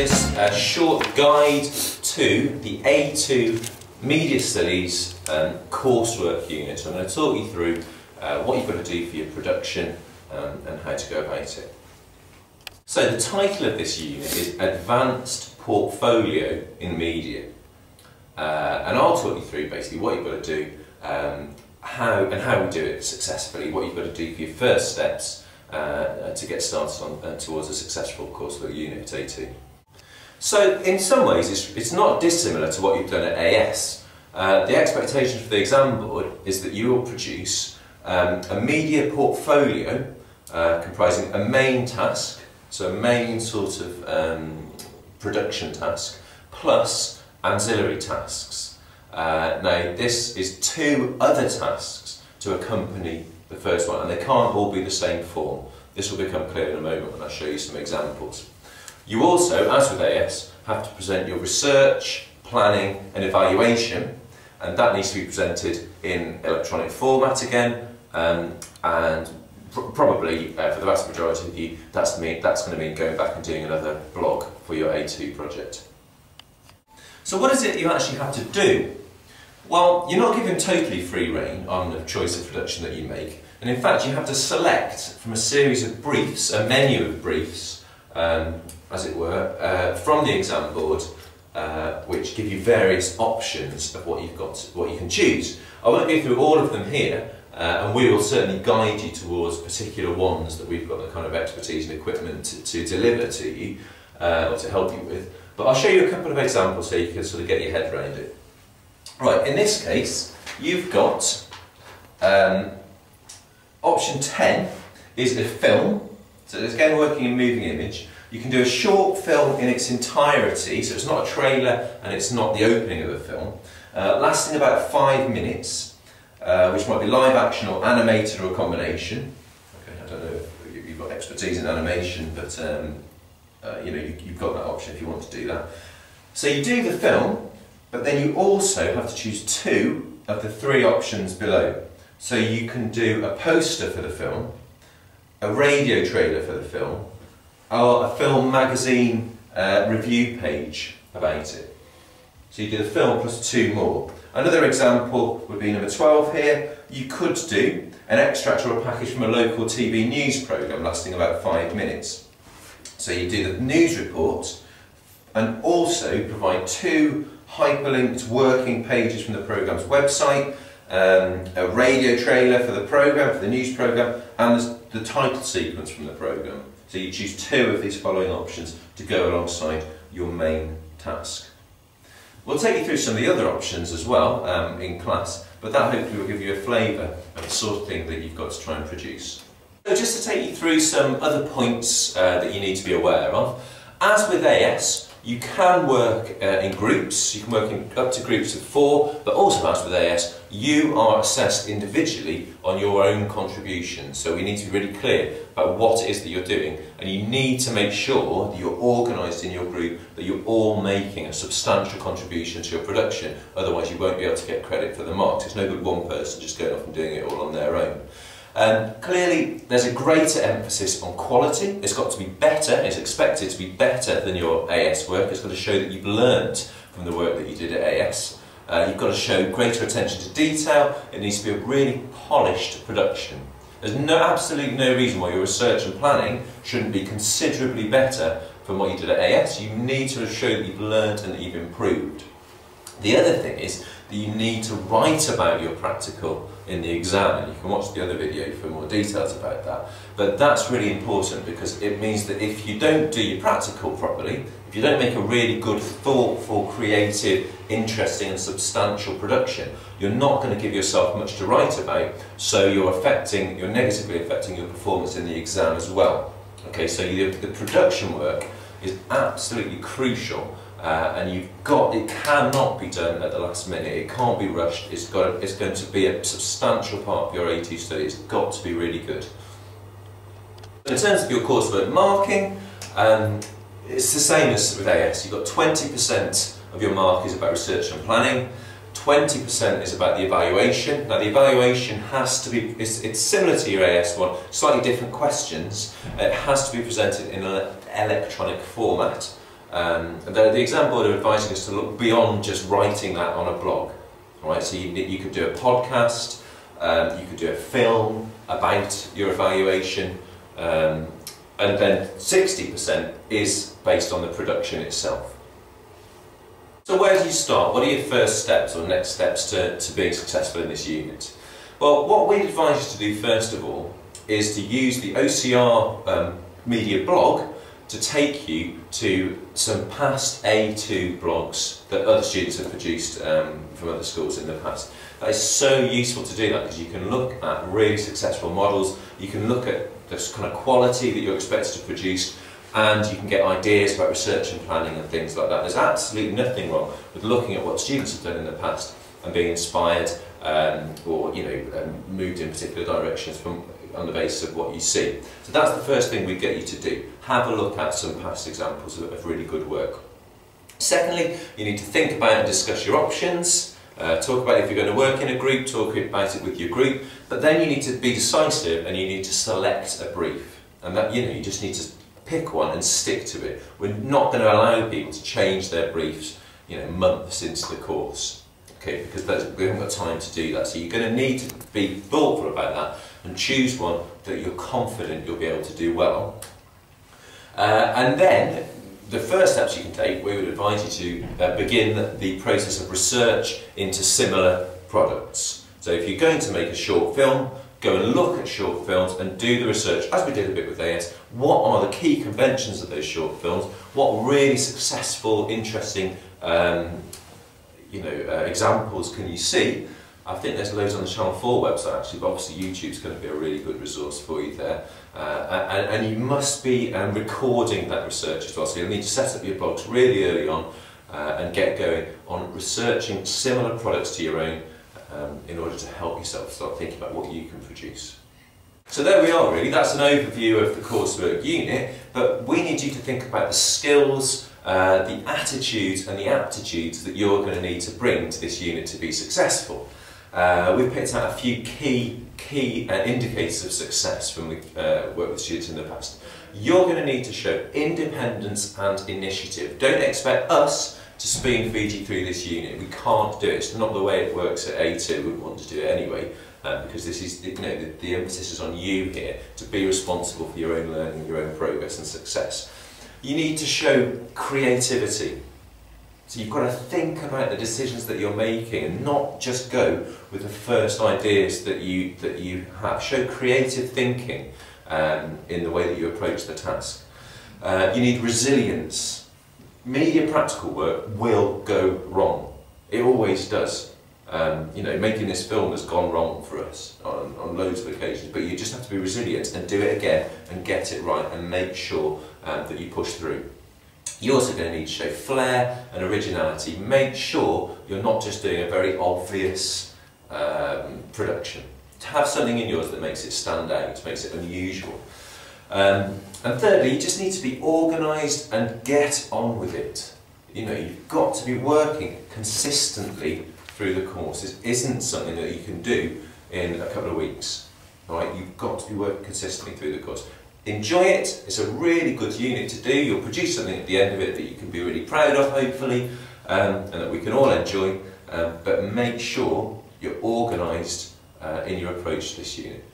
this short guide to the A2 Media Studies coursework unit. So I'm going to talk you through what you've got to do for your production and how to go about it. So the title of this unit is Advanced Portfolio in Media. And I'll talk you through basically what you've got to do, how we do it successfully, what you've got to do for your first steps to get started on towards a successful coursework unit at A2. So in some ways it's not dissimilar to what you've done at AS. The expectation for the exam board is that you will produce a media portfolio comprising a main task, so a main sort of production task, plus ancillary tasks. Now this is two other tasks to accompany the first one, and they can't all be the same form. This will become clear in a moment when I show you some examples. You also, as with AS, have to present your research, planning and evaluation, and that needs to be presented in electronic format again, and probably for the vast majority of you that's going to mean going back and doing another blog for your A2 project. So what is it you actually have to do? Well, you're not given totally free rein on the choice of production that you make, and in fact you have to select from a series of briefs, a menu of briefs, as it were, from the exam board, which give you various options of what you can choose. I won't go through all of them here, and we will certainly guide you towards particular ones that we've got the kind of expertise and equipment to deliver to you, or to help you with. But I'll show you a couple of examples so you can sort of get your head around it. Right, in this case, you've got option 10 is a film. So it's again working in moving image. You can do a short film in its entirety, so it's not a trailer and it's not the opening of a film, lasting about 5 minutes, which might be live action or animated or a combination. Okay, I don't know if you've got expertise in animation, but you know, you've got that option if you want to do that. So you do the film, but then you also have to choose 2 of the 3 options below. So you can do a poster for the film, a radio trailer for the film, or a film magazine review page about it. So you do the film plus 2 more. Another example would be number 12 here. You could do an extract or a package from a local TV news programme lasting about 5 minutes. So you do the news report and also provide 2 hyperlinked working pages from the programme's website, a radio trailer for the programme, for the news programme, and the title sequence from the programme. So you choose 2 of these following options to go alongside your main task. We'll take you through some of the other options as well in class, but that hopefully will give you a flavour of the sort of thing that you've got to try and produce. So just to take you through some other points that you need to be aware of. As with AS, you can work in groups, you can work in up to groups of 4, but also as with AS, you are assessed individually on your own contribution. So we need to be really clear about what it is that you're doing, and you need to make sure that you're organised in your group, that you're all making a substantial contribution to your production, otherwise you won't be able to get credit for the marks. It's no good one person just going off and doing it all on their own. Clearly there's a greater emphasis on quality. It's got to be better, it's expected to be better than your AS work. It's got to show that you've learnt from the work that you did at AS. You've got to show greater attention to detail. It needs to be a really polished production. There's absolutely no reason why your research and planning shouldn't be considerably better from what you did at AS. You need to show that you've learnt and that you've improved. The other thing is that you need to write about your practical in the exam, and you can watch the other video for more details about that. But that's really important because it means that if you don't do your practical properly, if you don't make a really good, thoughtful, creative, interesting and substantial production, you're not going to give yourself much to write about, so you're negatively affecting your performance in the exam as well. Okay, so the production work is absolutely crucial. And it cannot be done at the last minute, it can't be rushed, it's going to be a substantial part of your A2 study, it's got to be really good. In terms of your coursework marking, it's the same as with AS. You've got 20% of your mark is about research and planning, 20% is about the evaluation. Now the evaluation has to be, it's similar to your AS one, slightly different questions. It has to be presented in an electronic format. The exam board are advising us to look beyond just writing that on a blog. Right? So you could do a podcast, you could do a film about your evaluation, and then 60% is based on the production itself. So where do you start? What are your first steps or next steps to being successful in this unit? Well, what we'd advise you to do first of all is to use the OCR Media blog to take you to some past A2 blogs that other students have produced from other schools in the past. That is so useful to do that because you can look at really successful models, you can look at this kind of quality that you're expected to produce, and you can get ideas about research and planning and things like that. There's absolutely nothing wrong with looking at what students have done in the past and being inspired or moved in particular directions on the basis of what you see. So that's the first thing we get you to do. Have a look at some past examples of really good work. Secondly, you need to think about and discuss your options. Talk about if you're going to work in a group, talk about it with your group, but then you need to be decisive and you need to select a brief. And that, you just need to pick one and stick to it. We're not going to allow people to change their briefs, months into the course, okay? Because we haven't got time to do that. So you're going to need to be thoughtful about that and choose one that you're confident you'll be able to do well. And then the first steps you can take, we would advise you to begin the process of research into similar products. So if you're going to make a short film, go and look at short films and do the research, as we did a bit with AS. What are the key conventions of those short films? What really successful, interesting examples can you see? I think there's loads on the Channel 4 website actually, but obviously YouTube's going to be a really good resource for you there. And you must be recording that research as well, so you'll need to set up your blogs really early on and get going on researching similar products to your own in order to help yourself start thinking about what you can produce. So there we are really, that's an overview of the coursework unit, but we need you to think about the skills, the attitudes and the aptitudes that you're going to need to bring to this unit to be successful. We've picked out a few key indicators of success when we've worked with students in the past. You're going to need to show independence and initiative. Don't expect us to spoon feed you through this unit. We can't do it. It's not the way it works at A2. We wouldn't want to do it anyway, because this is, the emphasis is on you here to be responsible for your own learning, your own progress and success. You need to show creativity. So you've got to think about the decisions that you're making and not just go with the first ideas that you have. Show creative thinking in the way that you approach the task. You need resilience. Media practical work will go wrong. It always does. Making this film has gone wrong for us on loads of occasions, but you just have to be resilient and do it again and get it right and make sure that you push through. You're also going to need to show flair and originality. Make sure you're not just doing a very obvious production. To have something in yours that makes it stand out, makes it unusual. And thirdly, you just need to be organised and get on with it. You've got to be working consistently through the course. This isn't something that you can do in a couple of weeks. Right? You've got to be working consistently through the course. Enjoy it. It's a really good unit to do. You'll produce something at the end of it that you can be really proud of, hopefully, and that we can all enjoy. But make sure you're organised in your approach to this unit.